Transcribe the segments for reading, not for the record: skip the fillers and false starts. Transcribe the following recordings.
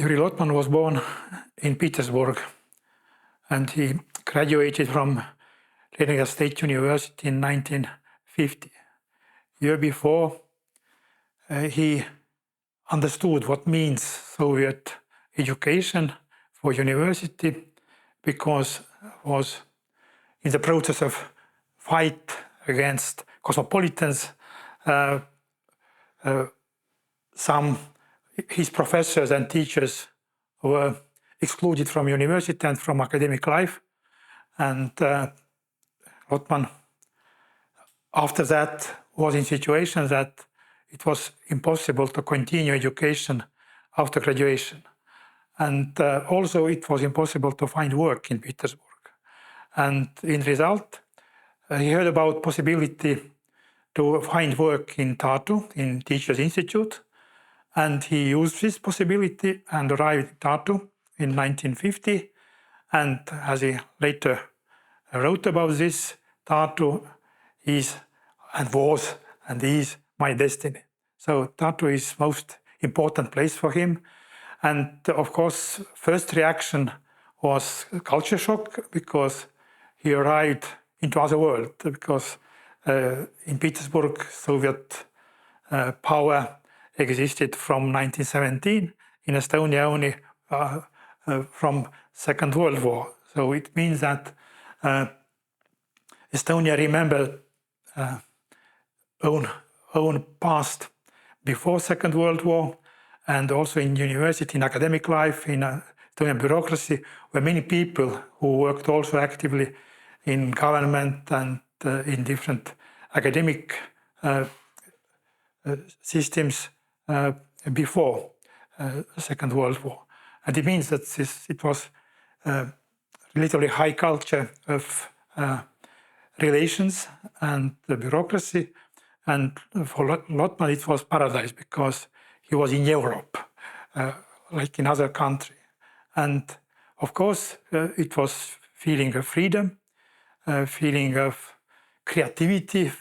Juri Lotman was born in Petersburg, and he graduated from Leningrad State University in 1950. Year before, he understood what means Soviet education for university, because was in the process of fight against cosmopolitans. Some his professors and teachers were excluded from university and from academic life, and Lotman after that was in situation that it was impossible to continue education after graduation, and also it was impossible to find work in Petersburg. And in result, he heard about possibility to find work in Tartu, in Teachers Institute, and he used this possibility and arrived in Tartu in 1950. And as he later wrote about this, Tartu is and was and is my destiny. So Tartu is most important place for him. And of course, first reaction was culture shock, because he arrived into other world, because in Petersburg, Soviet power existed from 1917, in Estonia only from Second World War. So it means that Estonia remembered own past before Second World War, and also in university, in academic life, in Estonian bureaucracy, were many people who worked also actively in government and in different academic systems before Second World War. And it means that it was relatively high culture of relations and the bureaucracy. And for Lotman, it was paradise, because he was in Europe, like in other country. And of course, it was feeling of freedom, feeling of creativity,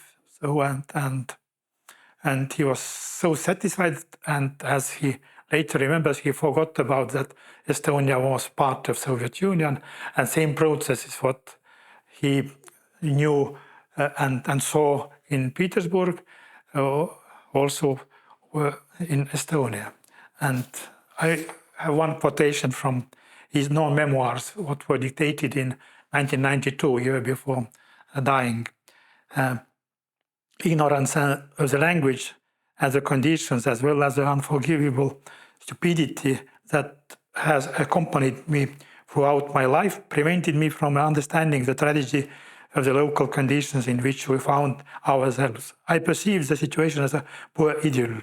and he was so satisfied. And as he later remembers, he forgot about that Estonia was part of Soviet Union, and same process is what he knew and saw in Petersburg, also in Estonia. And I have one quotation from his known memoirs, what were dictated in 1992, year before dying. Ignorance of the language and the conditions, as well as the unforgivable stupidity that has accompanied me throughout my life, prevented me from understanding the tragedy of the local conditions in which we found ourselves. I perceived the situation as a poor idyll.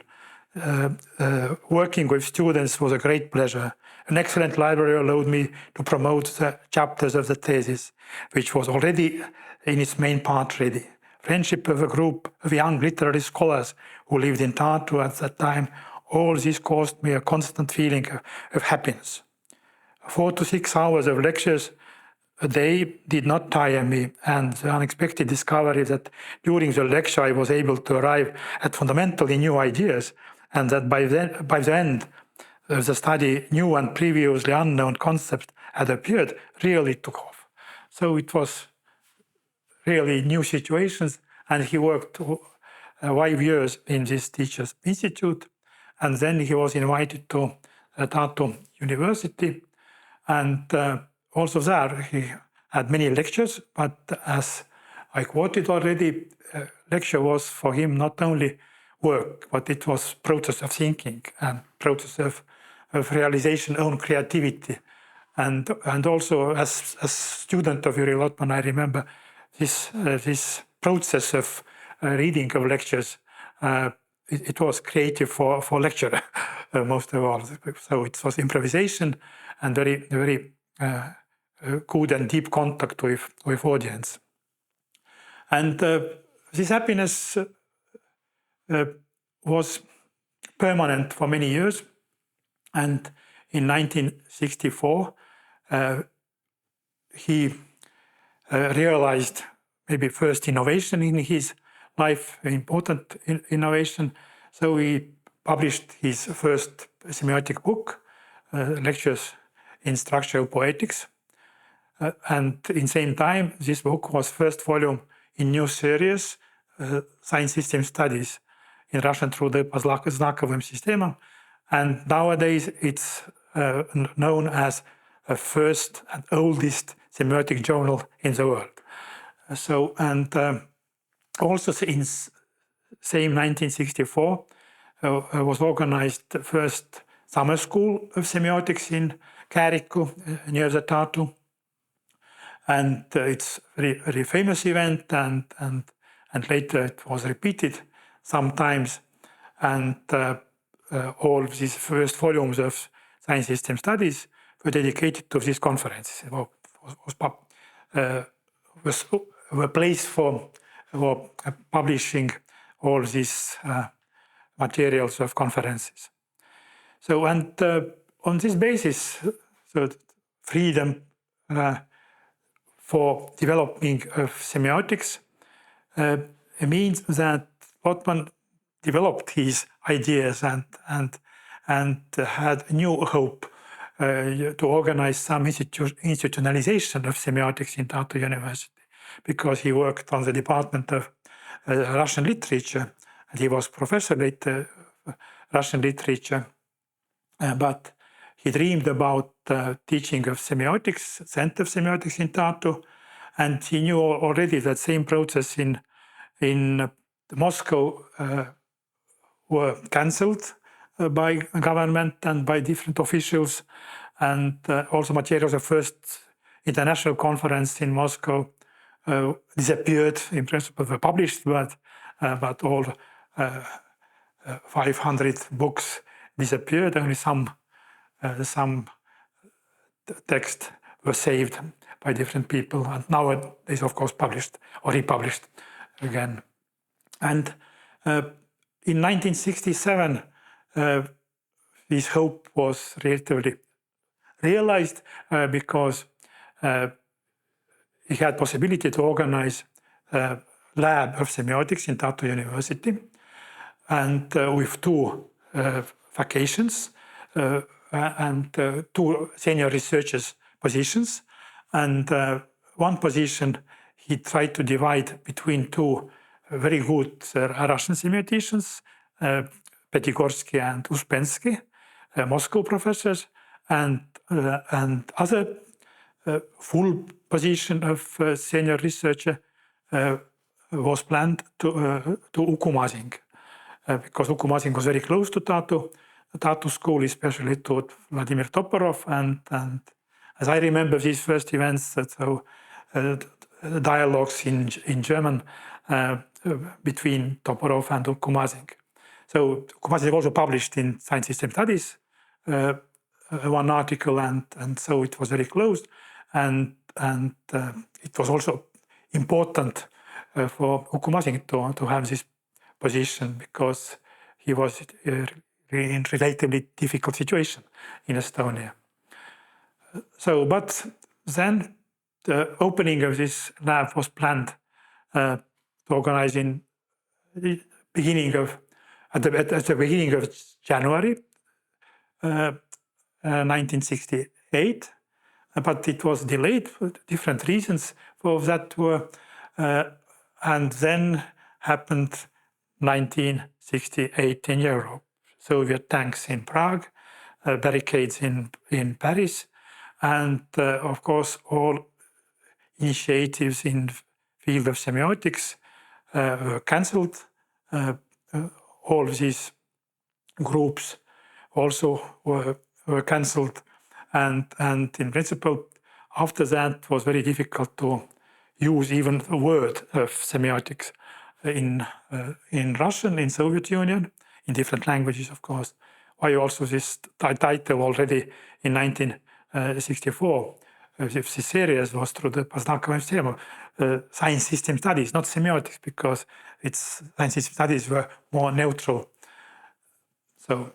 Working with students was a great pleasure. An excellent library allowed me to promote the chapters of the thesis, which was already in its main part ready. Friendship of a group of young literary scholars who lived in Tartu at that time, all this caused me a constant feeling of happiness. 4 to 6 hours of lectures a day did not tire me, and the unexpected discovery that during the lecture I was able to arrive at fundamentally new ideas, and that by the end of the study, new and previously unknown concepts had appeared, really took off. So it was really new situations, and he worked 5 years in this Teachers Institute, and then he was invited to Tartu University, and also there he had many lectures, but as I quoted already, lecture was for him not only work, but it was process of thinking and process of realization, own creativity. And also as student of Juri Lotman, I remember this process of reading of lectures. It was creative for lecturer most of all. So it was improvisation and very good and deep contact with audience. And this happiness was permanent for many years. And in 1964, he realized maybe first innovation in his life, important innovation. So he published his first semiotic book, lectures in structural poetics. And in same time, this book was first volume in new series, Science System Studies, in Russian through the Знаковым системам. And nowadays it's known as the first and oldest semiotic journal in the world. So, and also in same 1964 was organized the first summer school of semiotics in Käriku, near the Tartu. And it's a very famous event, and later it was repeated sometimes. And all of these first volumes of Science System Studies were dedicated to this conference. Was a place for publishing all these materials of conferences. So, and on this basis, so freedom for developing of semiotics means that Lotman developed his ideas and had new hope to organize some institutionalization of semiotics in Tartu University, because he worked on the Department of Russian Literature, and he was professor later Russian literature, but he dreamed about teaching of semiotics, Center of Semiotics in Tartu, and he knew already that same process in Moscow were cancelled by government and by different officials, and also materials of first international conference in Moscow disappeared. In principle, were published, but all 500 books disappeared. Only some text were saved by different people, and nowadays, of course, published or republished again. And in 1967, this hope was relatively realized because he had possibility to organize a lab of semiotics in Tartu University, and with two vacations and two senior researchers positions. And one position he tried to divide between two very good Russian semioticians, Petigorsky and Uspensky, Moscow professors, and other full position of senior researcher was planned to Uku Masing, because Uku Masing was very close to Tartu. The Tartu school, especially to Vladimir Toporov, and as I remember these first events, so dialogues in German between Toporov and Uku Masing. So Uku Masing also published in Science System Studies one article, and so it was very close, and it was also important for Uku Masing to have this position, because he was in relatively difficult situation in Estonia. So, but then the opening of this lab was planned to organize in the beginning of at the beginning of January 1968, but it was delayed for different reasons. For that were and then happened 1968 in Europe. Soviet tanks in Prague, barricades in Paris, and of course all initiatives in field of semiotics were cancelled. All of these groups also were cancelled, and in principle after that it was very difficult to use even the word of semiotics in Russian, in Soviet Union, in different languages, of course. Why also this title already in 1964, this series was through the Znakovым системам, Science System Studies, not semiotics, because its Science System Studies were more neutral. So,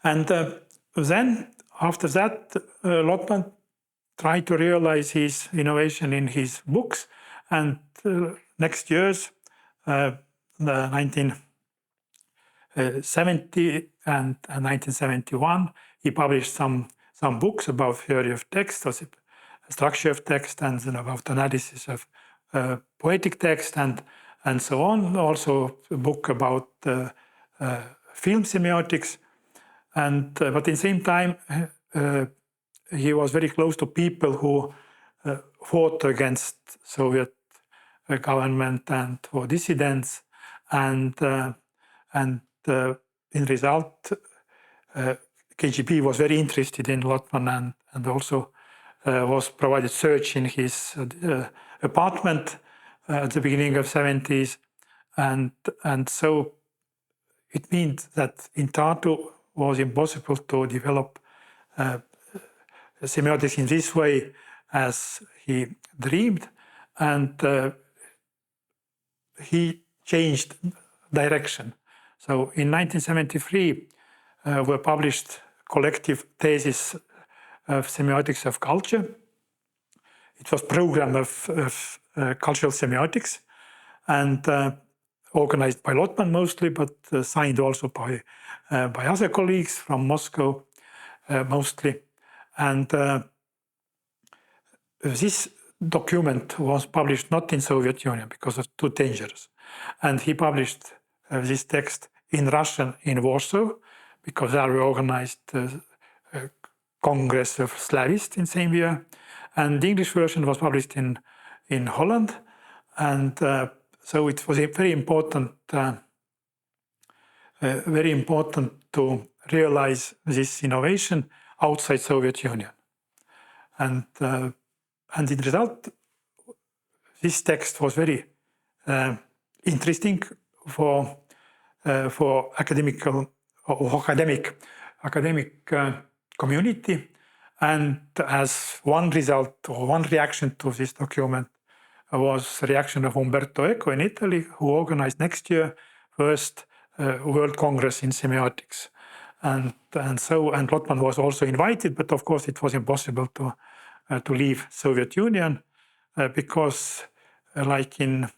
and then after that, Lotman tried to realize his innovation in his books, and next years, the 1970 and 1971, he published some books about theory of text, structure of text, and about analysis of poetic text and so on. Also a book about film semiotics. And but at the same time, he was very close to people who fought against Soviet government and for dissidents, and in result, KGB was very interested in Lotman and also was provided search in his apartment at the beginning of 70s, and so it means that in Tartu was impossible to develop semiotics in this way as he dreamed, and he changed direction. So in 1973 were published collective thesis of semiotics of culture. It was program of cultural semiotics, and organized by Lotman mostly, but signed also by other colleagues from Moscow mostly. And this document was published not in Soviet Union because it's too dangerous. And he published this text in Russian in Warsaw, because there we organized a Congress of Slavists in same year. And the English version was published in Holland. And so it was very important to realize this innovation outside Soviet Union. And in result, this text was very interesting for academic community. And as one result or one reaction to this document was the reaction of Umberto Eco in Italy, who organized next year first World Congress in Semiotics. And Lotman was also invited, but of course it was impossible to leave Soviet Union because, like in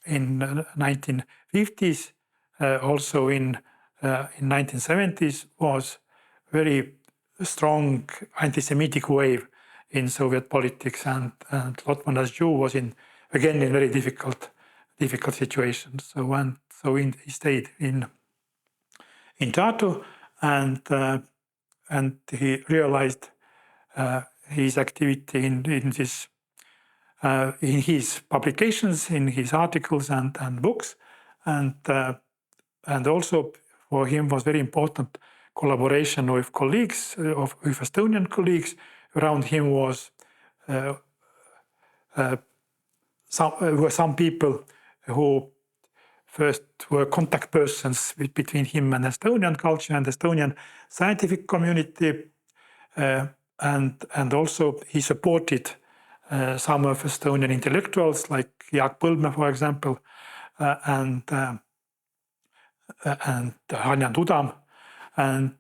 1950s, also in 1970s was very strong anti-Semitic wave in Soviet politics, and Lotman as Jew was again in very difficult situation. So he stayed in Tartu, and he realized his activity in his publications, in his articles and books, and also for him was very important collaboration with colleagues, with Estonian colleagues. Around him were some people who first were contact persons between him and Estonian culture and Estonian scientific community, and also he supported some of Estonian intellectuals like Jaak Põldmäe, for example, and Hanjan Tudam, and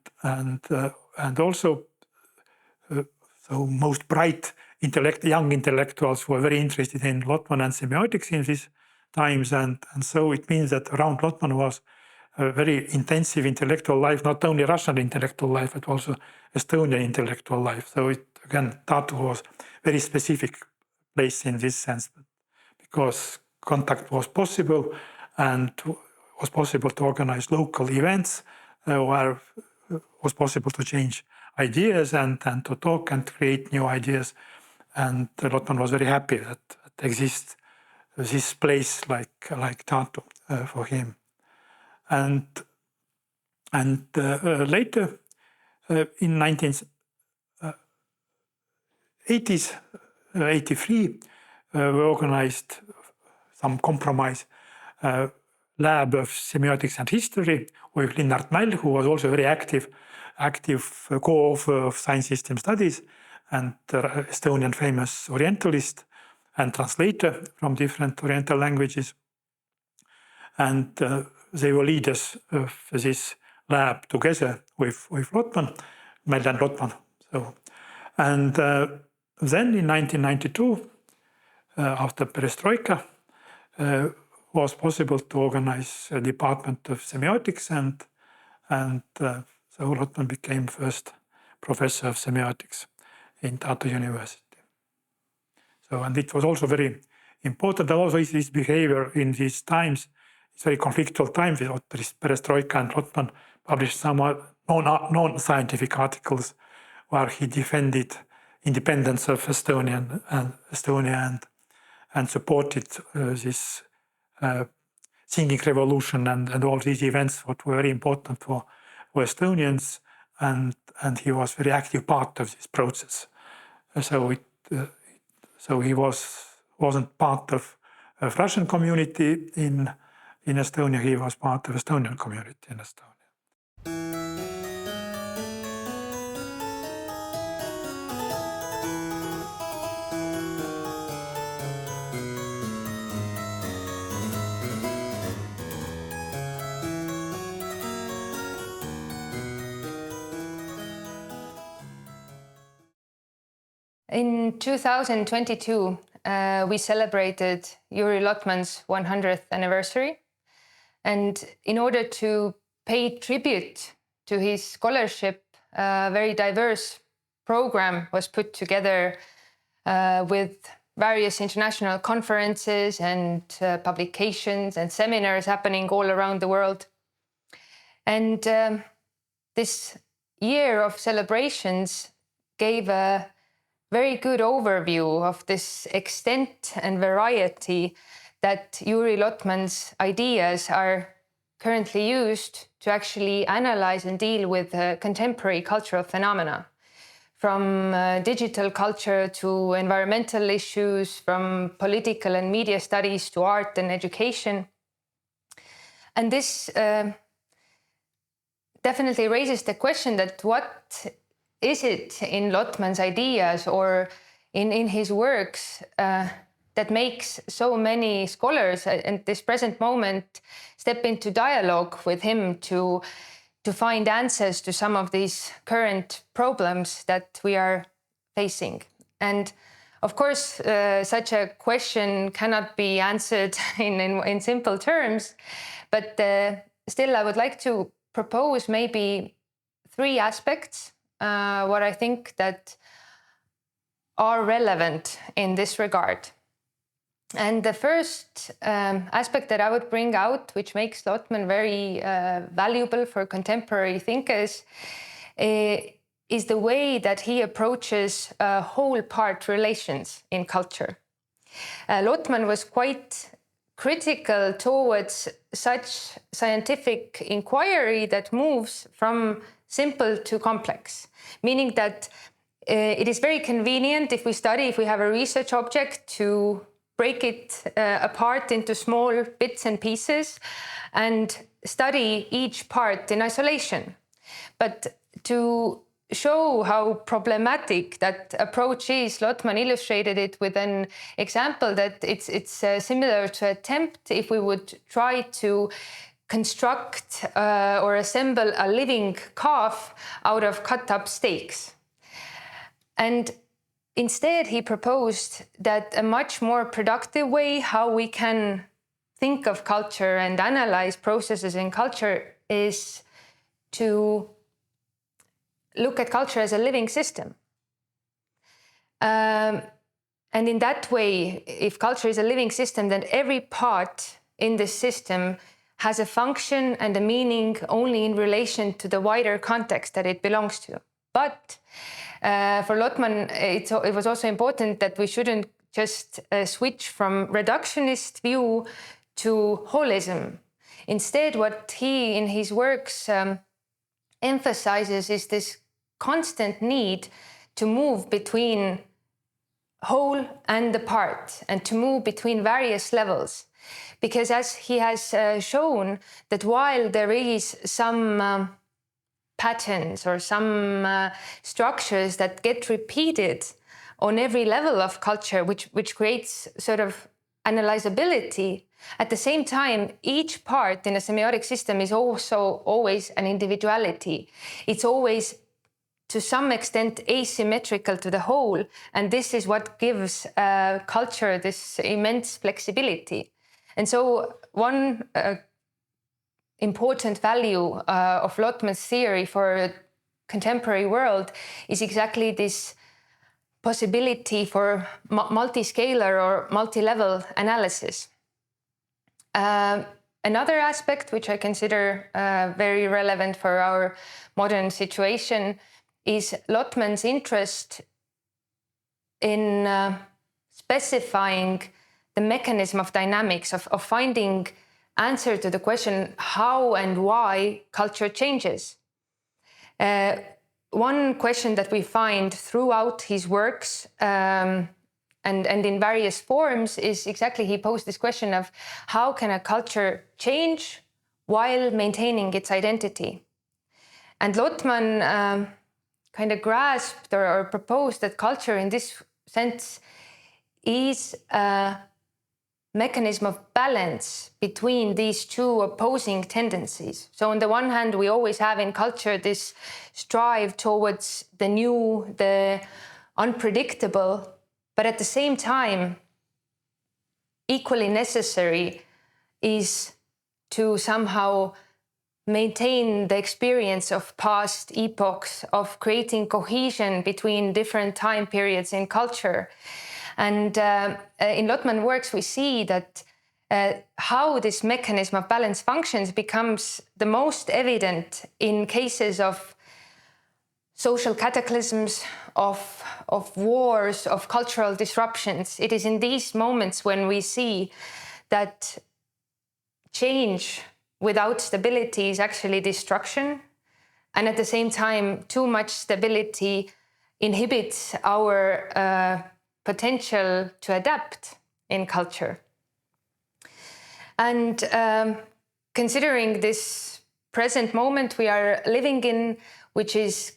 also so most bright young intellectuals were very interested in Lotman and semiotics in these times, and so it means that around Lotman was a very intensive intellectual life, not only Russian intellectual life, but also Estonian intellectual life. So again, Tartu was very specific place in this sense, because contact was possible and was possible to organize local events where it was possible to change ideas and to talk and create new ideas. And Lotman was very happy that exists this place like Tartu for him. And later in 1980s, 83, we organized some compromise lab of semiotics and history with Linnart Mäll, who was also very active co-author of Science System Studies and Estonian famous Orientalist and translator from different Oriental languages. And they were leaders of this lab together with Lotman, Mäll and Lotman. So, and then in 1992, after Perestroika, was possible to organize a department of semiotics, and And so Lotman became first professor of semiotics in Tartu University. So, and it was also very important that also his behavior in these times, it's very conflictual times with perestroika, and Lotman published some non-scientific articles where he defended independence of Estonia and supported this singing revolution and all these events what were very important for Estonians, and he was very active part of this process. So he wasn't part of Russian community in Estonia. He was part of Estonian community in Estonia. In 2022, we celebrated Juri Lotman's 100th anniversary. And in order to pay tribute to his scholarship, a very diverse program was put together with various international conferences and publications and seminars happening all around the world. And this year of celebrations gave a very good overview of this extent and variety that Juri Lotman's ideas are currently used to actually analyze and deal with contemporary cultural phenomena, from digital culture to environmental issues, from political and media studies to art and education. And this definitely raises the question that what is it in Lotman's ideas or in his works that makes so many scholars at this present moment step into dialogue with him to find answers to some of these current problems that we are facing? And of course, such a question cannot be answered in simple terms, but still I would like to propose maybe three aspects what I think that are relevant in this regard. And the first aspect that I would bring out, which makes Lotman very valuable for contemporary thinkers, is the way that he approaches whole-part relations in culture. Lotman was quite critical towards such scientific inquiry that moves from simple to complex, meaning that it is very convenient if we have a research object to break it apart into small bits and pieces and study each part in isolation. But to show how problematic that approach is, Lotman illustrated it with an example that it's similar to attempt if we would try to construct or assemble a living calf out of cut up steaks. And instead, he proposed that a much more productive way how we can think of culture and analyze processes in culture is to look at culture as a living system. And in that way, if culture is a living system, then every part in this system has a function and a meaning only in relation to the wider context that it belongs to. But for Lotman, it was also important that we shouldn't just switch from reductionist view to holism. Instead, what he in his works emphasizes is this constant need to move between whole and the part and to move between various levels. Because as he has shown that while there is some patterns or some structures that get repeated on every level of culture, which creates sort of analyzability, at the same time, each part in a semiotic system is also always an individuality. It's always to some extent asymmetrical to the whole, and this is what gives culture this immense flexibility. And so one important value of Lotman's theory for a contemporary world is exactly this possibility for multi-scalar or multi-level analysis. Another aspect which I consider very relevant for our modern situation is Lotman's interest in specifying the mechanism of dynamics, of finding answer to the question how and why culture changes. One question that we find throughout his works and in various forms is exactly, he posed this question of how can a culture change while maintaining its identity? And Lotman kind of grasped or proposed that culture in this sense is a mechanism of balance between these two opposing tendencies. So on the one hand, we always have in culture this strive towards the new, the unpredictable, but at the same time, equally necessary is to somehow maintain the experience of past epochs, of creating cohesion between different time periods in culture. And in Lotman works, we see that how this mechanism of balance functions becomes the most evident in cases of social cataclysms, of wars, of cultural disruptions. It is in these moments when we see that change without stability is actually destruction. And at the same time, too much stability inhibits our potential to adapt in culture. And considering this present moment we are living in, which is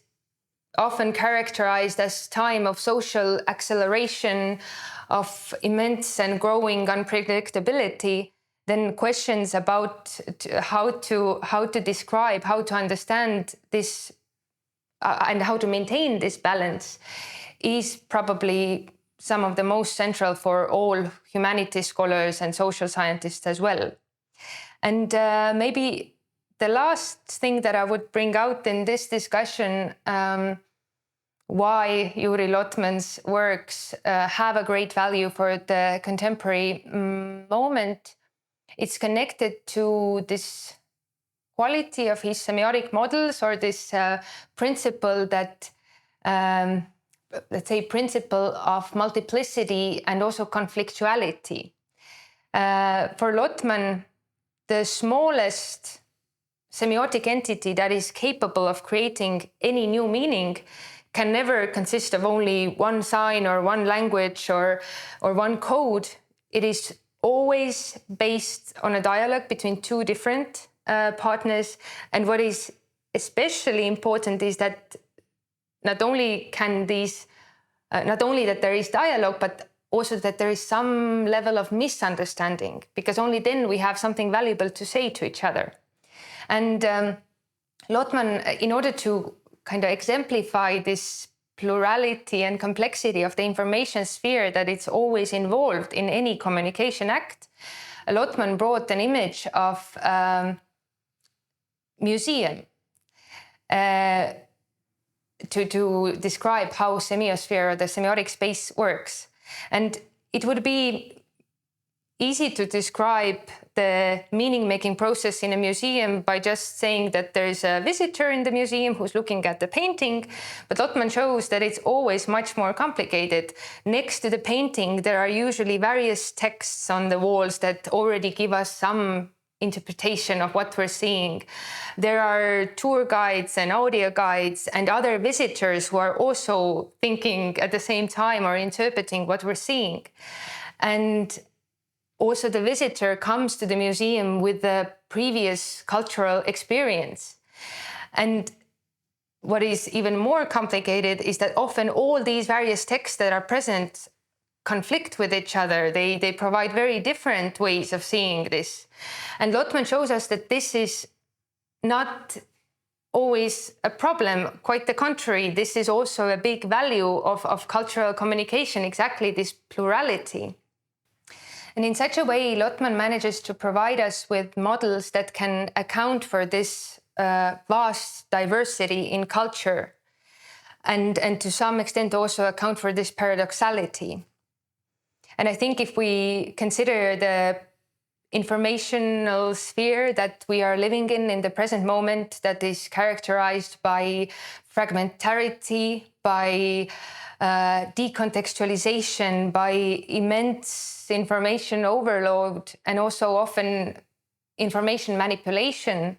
often characterized as time of social acceleration, of immense and growing unpredictability, then questions about how to describe, how to understand this and how to maintain this balance is probably some of the most central for all humanities scholars and social scientists as well. And maybe the last thing that I would bring out in this discussion, why Juri Lotman's works have a great value for the contemporary moment, it's connected to this quality of his semiotic models, or this principle that let's say, principle of multiplicity and also conflictuality. For Lotman, the smallest semiotic entity that is capable of creating any new meaning can never consist of only one sign or one language or one code. It is always based on a dialogue between two different partners. And what is especially important is that not only that there is dialogue, but also that there is some level of misunderstanding, because only then we have something valuable to say to each other. And Lotman, in order to kind of exemplify this plurality and complexity of the information sphere that it's always involved in any communication act, Lotman brought an image of museum to describe how semiosphere or the semiotic space works. And it would be easy to describe the meaning-making process in a museum by just saying that there is a visitor in the museum who's looking at the painting, but Lotman shows that it's always much more complicated. Next to the painting, there are usually various texts on the walls that already give us some interpretation of what we're seeing. There are tour guides and audio guides and other visitors who are also thinking at the same time or interpreting what we're seeing. And also the visitor comes to the museum with the previous cultural experience. And what is even more complicated is that often all these various texts that are present conflict with each other. They provide very different ways of seeing this. And Lotman shows us that this is not always a problem. Quite the contrary, this is also a big value of cultural communication, exactly this plurality. And in such a way, Lotman manages to provide us with models that can account for this vast diversity in culture and to some extent also account for this paradoxality. And I think if we consider the informational sphere that we are living in the present moment, that is characterized by fragmentarity, by decontextualization, by immense information overload, and also often information manipulation,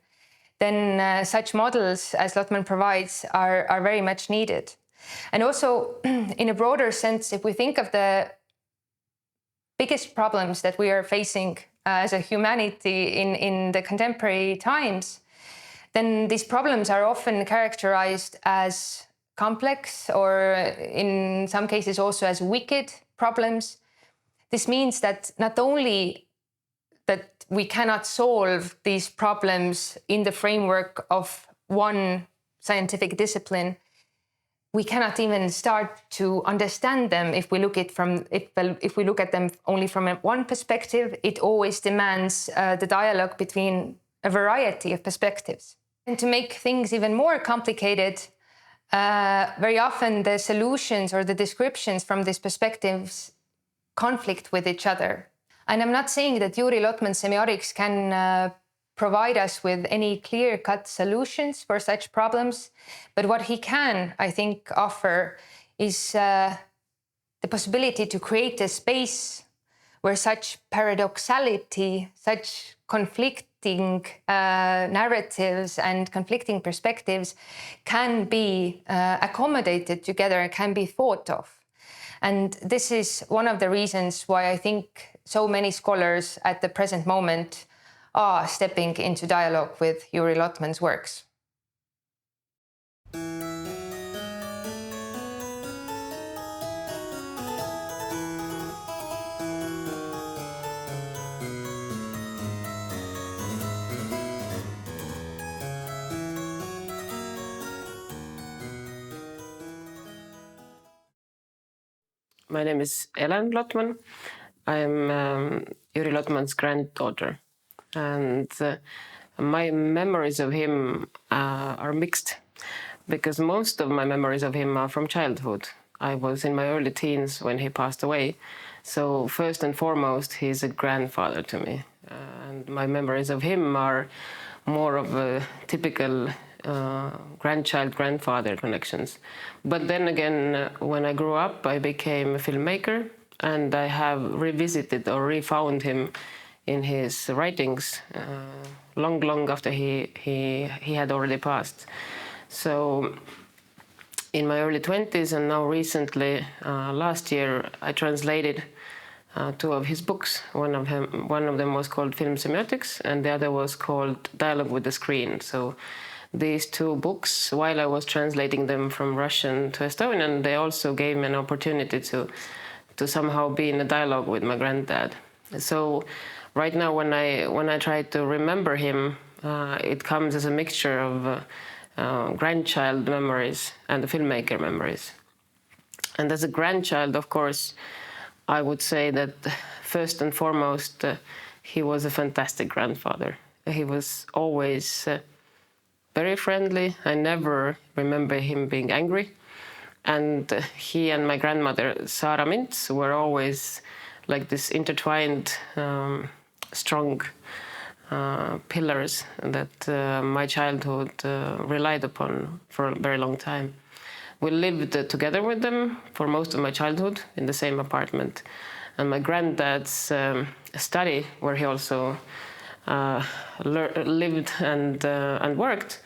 then such models as Lotman provides are very much needed. And also, in a broader sense, if we think of the biggest problems that we are facing as a humanity in the contemporary times, then these problems are often characterized as complex or in some cases also as wicked problems. This means that not only that we cannot solve these problems in the framework of one scientific discipline, we cannot even start to understand them if we look at them only from one perspective. It always demands the dialogue between a variety of perspectives. And to make things even more complicated, very often the solutions or the descriptions from these perspectives conflict with each other. And I'm not saying that Juri Lotman's semiotics can provide us with any clear-cut solutions for such problems, but what he can, I think, offer is the possibility to create a space where such paradoxality, such conflicting narratives and conflicting perspectives can be accommodated together, can be thought of. And this is one of the reasons why I think so many scholars at the present moment are stepping into dialogue with Juri Lotman's works. My name is Ellen Lotman. I am Juri Lotman's granddaughter. And my memories of him are mixed, because most of my memories of him are from childhood. I was in my early teens when he passed away. So first and foremost, he's a grandfather to me. And my memories of him are more of a typical grandchild-grandfather connections. But then again, when I grew up, I became a filmmaker, and I have revisited or refound him in his writings long after he had already passed. So in my early 20s and now recently, last year, I translated two of his books. One of them was called Film Semiotics, and the other was called Dialogue with the Screen. So these two books, while I was translating them from Russian to Estonian, they also gave me an opportunity to somehow be in a dialogue with my granddad. So right now, when I try to remember him, it comes as a mixture of grandchild memories and the filmmaker memories. And as a grandchild, of course, I would say that first and foremost, he was a fantastic grandfather. He was always very friendly. I never remember him being angry. And he and my grandmother, Sara Mints, were always like this intertwined, strong pillars that my childhood relied upon for a very long time. We lived together with them for most of my childhood in the same apartment. And my granddad's study, where he also lived and worked,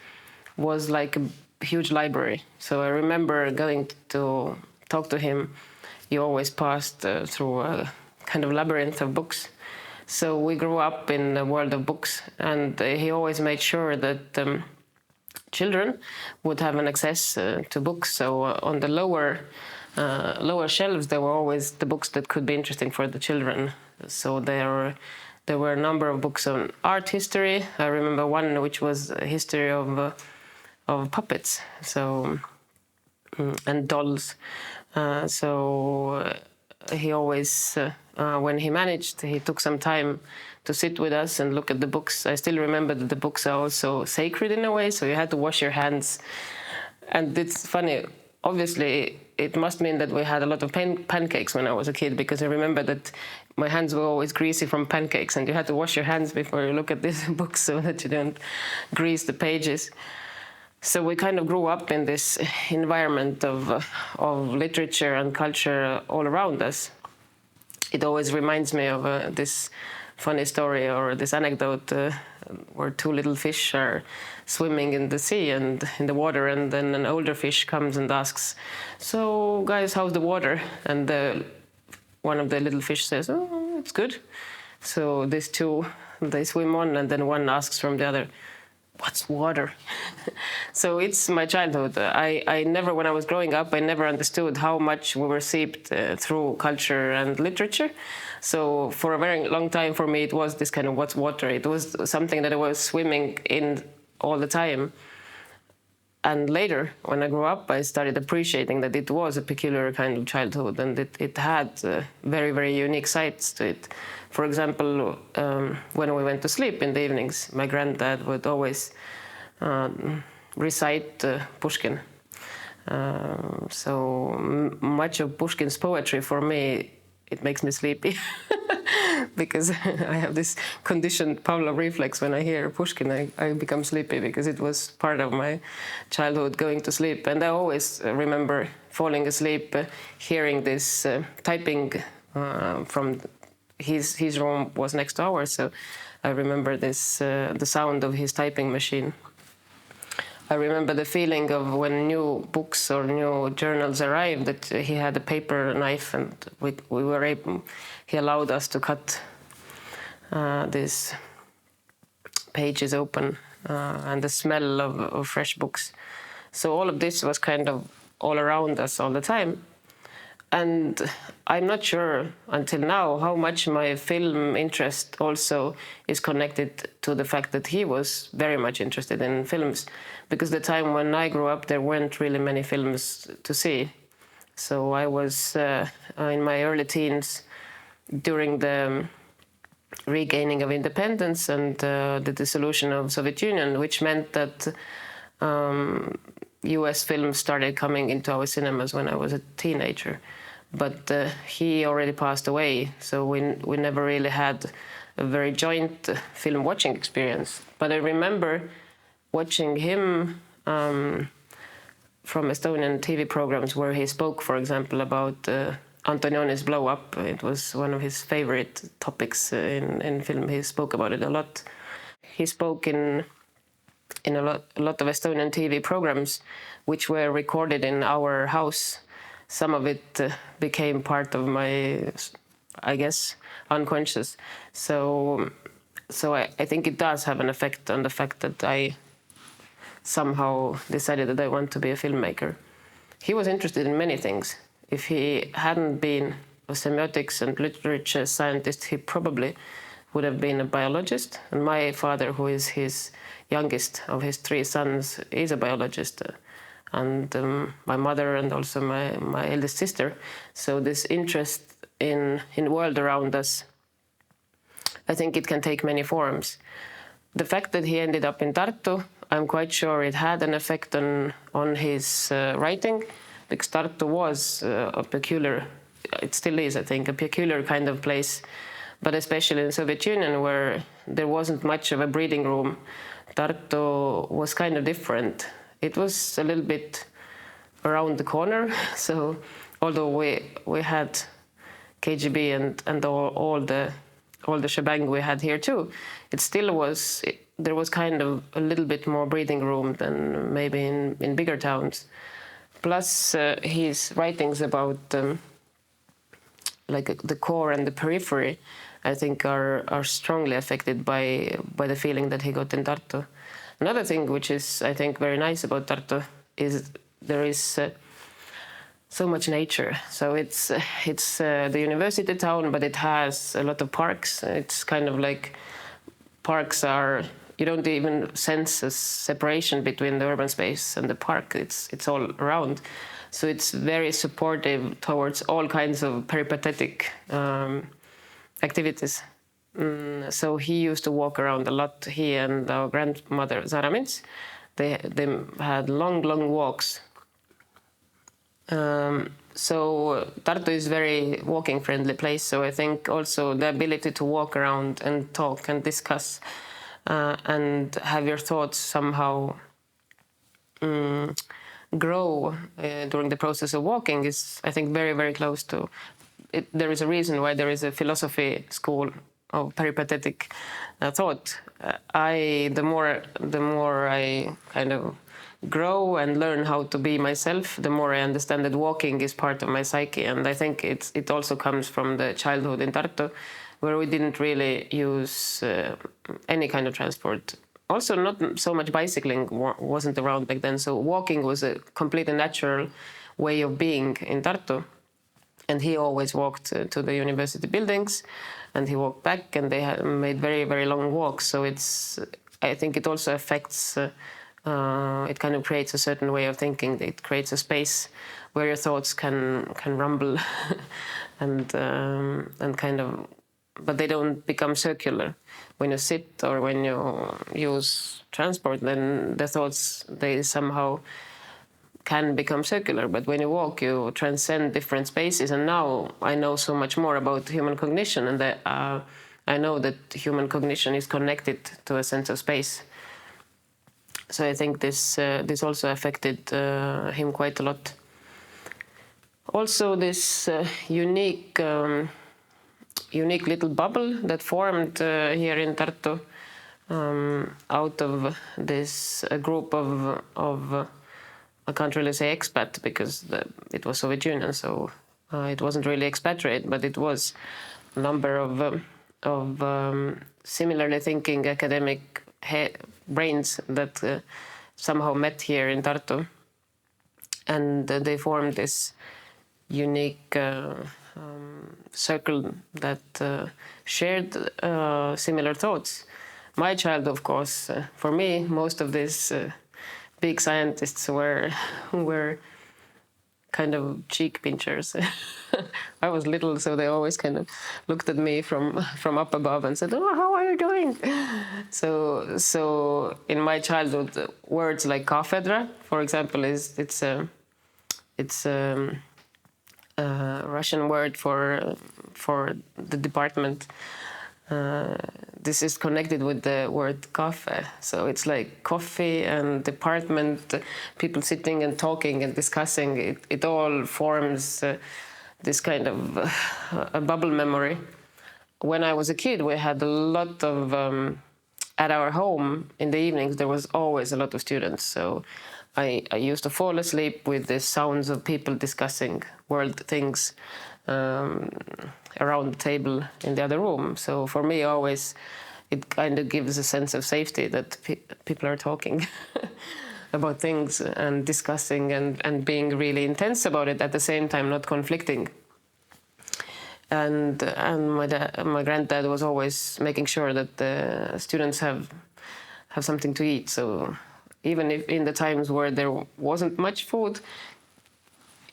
was like a huge library. So I remember going to talk to him. He always passed through a kind of labyrinth of books. So we grew up in the world of books, and he always made sure that children would have an access to books. So on the lower shelves, there were always the books that could be interesting for the children. So there were a number of books on art history. I remember one which was a history of puppets, so and dolls. So he always when he managed, he took some time to sit with us and look at the books. I still remember that the books are also sacred in a way, so you had to wash your hands. And it's funny, obviously, it must mean that we had a lot of pancakes when I was a kid, because I remember that my hands were always greasy from pancakes, and you had to wash your hands before you look at these books so that you don't grease the pages. So we kind of grew up in this environment of literature and culture all around us. It always reminds me of this funny story or this anecdote where two little fish are swimming in the sea and in the water, and then an older fish comes and asks, "So, guys, how's the water?" And one of the little fish says, "Oh, it's good." So these two, they swim on, and then one asks from the other, "What's water?" So it's my childhood. I never, when I was growing up, I never understood how much we were seeped through culture and literature. So for a very long time for me, it was this kind of what's water. It was something that I was swimming in all the time. And later, when I grew up, I started appreciating that it was a peculiar kind of childhood, and it had very, very unique sides to it. For example, when we went to sleep in the evenings, my granddad would always recite Pushkin. So much of Pushkin's poetry, for me, it makes me sleepy. Because I have this conditioned Pavlov reflex. When I hear Pushkin, I become sleepy, because it was part of my childhood, going to sleep. And I always remember falling asleep, hearing this typing from his room was next to ours. So I remember this the sound of his typing machine. I remember the feeling of when new books or new journals arrived, that he had a paper knife, and we were able, he allowed us to cut these pages open, and the smell of fresh books. So all of this was kind of all around us all the time. And I'm not sure until now how much my film interest also is connected to the fact that he was very much interested in films, because the time when I grew up, there weren't really many films to see. So I was in my early teens during the regaining of independence and the dissolution of Soviet Union, which meant that US films started coming into our cinemas when I was a teenager. But he already passed away, so we never really had a very joint film watching experience. But I remember watching him from Estonian TV programs where he spoke, for example, about Antonioni's blow up. It was one of his favorite topics in film. He spoke about it a lot. He spoke in a lot of Estonian TV programs, which were recorded in our house. Some of it became part of my, I guess, unconscious. So I think it does have an effect on the fact that I somehow decided that I want to be a filmmaker. He was interested in many things. If he hadn't been a semiotics and literature scientist, he probably would have been a biologist. And my father, who is his youngest of his three sons, is a biologist. And my mother and also my eldest sister. So this interest in the world around us, I think it can take many forms. The fact that he ended up in Tartu, I'm quite sure it had an effect on his writing, because Tartu was a peculiar, it still is, I think, a peculiar kind of place, but especially in the Soviet Union, where there wasn't much of a breathing room. Tartu was kind of different. It was a little bit around the corner. So although we had KGB and all the shebang we had here too, it still was, there was kind of a little bit more breathing room than maybe in bigger towns. Plus his writings about like the core and the periphery, I think are strongly affected by the feeling that he got in Tartu. Another thing which is, I think, very nice about Tartu is there is so much nature. So it's the university town, but it has a lot of parks. It's kind of like parks are, you don't even sense a separation between the urban space and the park. It's all around. So it's very supportive towards all kinds of peripatetic activities. So he used to walk around a lot. He and our grandmother Zara Mints, they had long walks. So Tartu is very walking friendly place. So I think also the ability to walk around and talk and discuss and have your thoughts somehow grow during the process of walking is, I think, very close to it. There is a reason why there is a philosophy school of peripatetic thought. The more I kind of grow and learn how to be myself, the more I understand that walking is part of my psyche. And I think it also comes from the childhood in Tartu, where we didn't really use any kind of transport. Also, not so much bicycling wasn't around back then. So walking was a completely natural way of being in Tartu. And he always walked to the university buildings, and he walked back, and they had made very long walks. So I think it also affects. It kind of creates a certain way of thinking. It creates a space where your thoughts can rumble, and kind of, but they don't become circular. When you sit or when you use transport, then the thoughts, they somehow can become circular. But when you walk, you transcend different spaces. And now I know so much more about human cognition, and that I know that human cognition is connected to a sense of space. So I think this also affected him quite a lot. Also, this unique little bubble that formed here in Tartu out of this group of I can't really say expat because it was Soviet Union, so it wasn't really expatriate, but it was a number of similarly thinking academic brains that somehow met here in Tartu, and they formed this unique circle that shared similar thoughts. My child, of course, for me, most of these big scientists were kind of cheek pinchers. I was little, so they always kind of looked at me from up above and said, "Oh, how are you doing?" So in my childhood, words like cafedra, for example, it's a Russian word for the department. This is connected with the word cafe, so it's like coffee and department, people sitting and talking and discussing. It all forms this kind of a bubble memory. When I was a kid, we had a lot of at our home in the evenings. There was always a lot of students, so I used to fall asleep with the sounds of people discussing world things around the table in the other room. So for me, always, it kind of gives a sense of safety that people are talking about things and discussing and being really intense about it, at the same time not conflicting. And my granddad was always making sure that the students have something to eat. So even if in the times where there wasn't much food,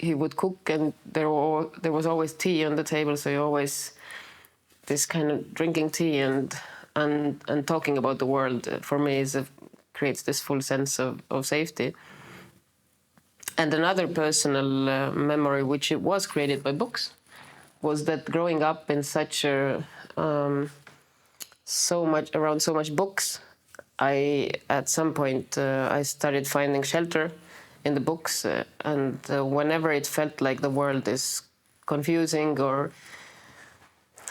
he would cook, and there was always tea on the table. So you always this kind of drinking tea and talking about the world for me creates this full sense of safety. And another personal memory, which it was created by books, was that growing up in such a so much books, at some point I started finding shelter in the books, and whenever it felt like the world is confusing or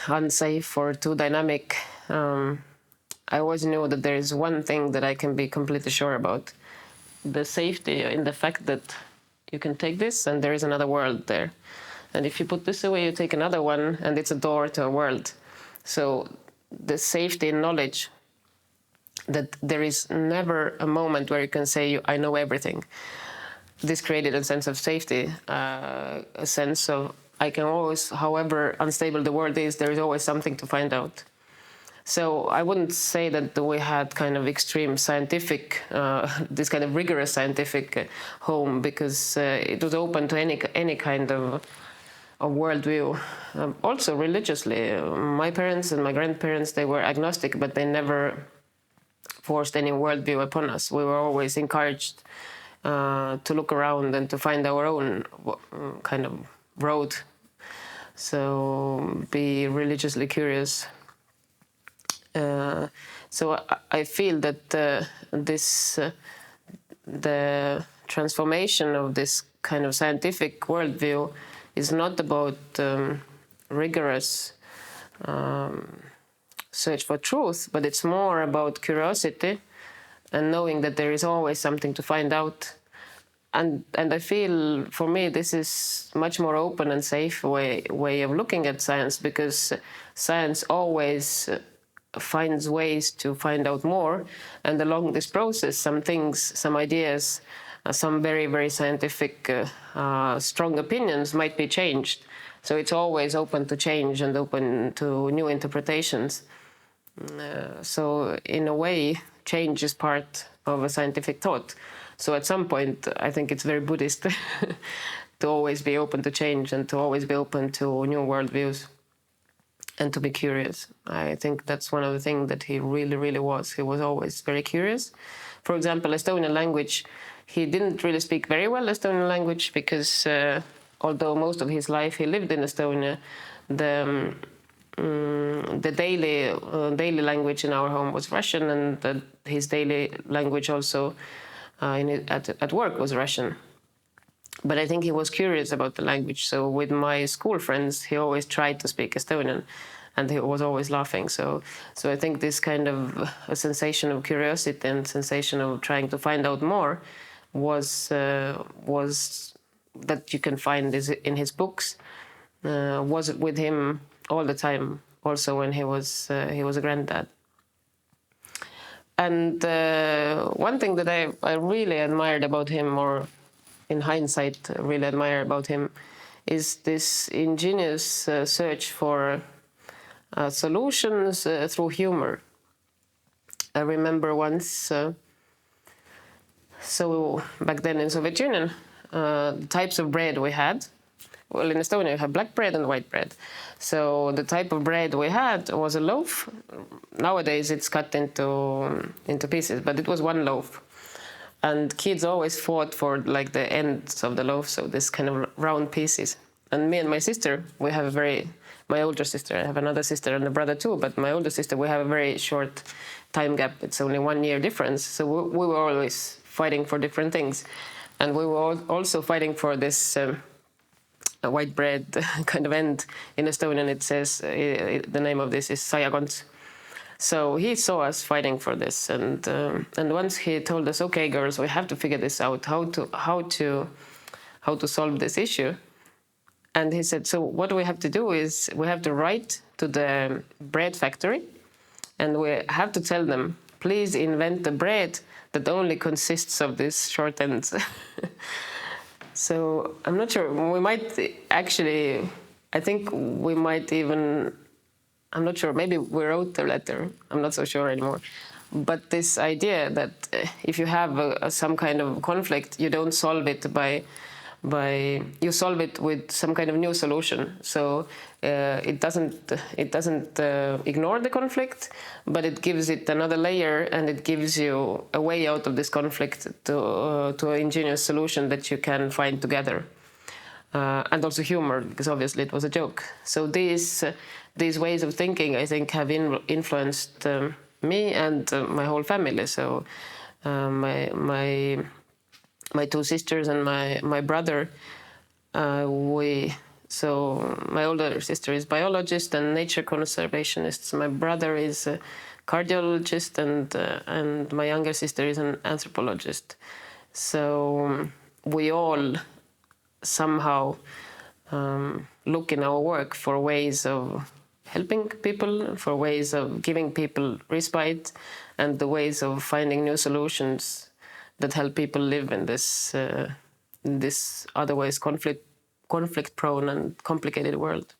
unsafe or too dynamic, I always knew that there is one thing that I can be completely sure about: the safety in the fact that you can take this and there is another world there. And if you put this away, you take another one, and it's a door to a world. So the safety in knowledge that there is never a moment where you can say, I know everything. This created a sense of safety, a sense of I can always, however unstable the world is, there is always something to find out. So I wouldn't say that we had kind of extreme scientific, this kind of rigorous scientific home, because it was open to any kind of worldview. Also religiously, my parents and my grandparents, they were agnostic, but they never forced any worldview upon us. We were always encouraged to look around and to find our own kind of road. So be religiously curious. So I feel that the transformation of this kind of scientific worldview is not about rigorous search for truth, but it's more about curiosity and knowing that there is always something to find out. And I feel, for me, this is much more open and safe way of looking at science, because science always finds ways to find out more. And along this process, some things, some ideas, some very, very scientific, strong opinions might be changed. So it's always open to change and open to new interpretations. So in a way, change is part of a scientific thought. So at some point, I think it's very Buddhist to always be open to change and to always be open to new worldviews and to be curious. I think that's one of the things that he really, really was. He was always very curious. For example, Estonian language, he didn't really speak very well Estonian language because although most of his life he lived in Estonia, the daily language in our home was Russian, and his daily language also at work was Russian. But I think he was curious about the language. So with my school friends, he always tried to speak Estonian, and he was always laughing. So I think this kind of a sensation of curiosity and sensation of trying to find out more was that you can find in his books, was with him all the time, also when he was a granddad. And one thing that I really admired about him, or in hindsight really admire about him, is this ingenious search for solutions through humor. I remember once, so back then in Soviet Union, the types of bread we had, well, in Estonia you have black bread and white bread. So the type of bread we had was a loaf. Nowadays it's cut into pieces, but it was one loaf. And kids always fought for like the ends of the loaf, so this kind of round pieces. And me and my sister, we have my older sister, I have another sister and a brother too, but my older sister, we have a very short time gap. It's only 1 year difference. So we were always fighting for different things. And we were also fighting for this white bread kind of end. In Estonian it says, the name of this is sajakons. So he saw us fighting for this, and once he told us, "Okay, girls, we have to figure this out. How to solve this issue." And he said, "So what we have to do is we have to write to the bread factory, and we have to tell them, please invent the bread that only consists of these short ends." So I'm not sure. We might actually. I think we might even. I'm not sure, maybe we wrote the letter, I'm not so sure anymore. But this idea that if you have some kind of conflict, you don't solve it you solve it with some kind of new solution. So it doesn't ignore the conflict, but it gives it another layer, and it gives you a way out of this conflict to an ingenious solution that you can find together. And also humor, because obviously it was a joke. So these ways of thinking, I think, have influenced me and my whole family. So my two sisters and my brother, so my older sister is biologist and nature conservationist. So my brother is a cardiologist, and my younger sister is an anthropologist. So we all somehow look in our work for ways of helping people, for ways of giving people respite, and the ways of finding new solutions that help people live in this otherwise conflict-prone and complicated world.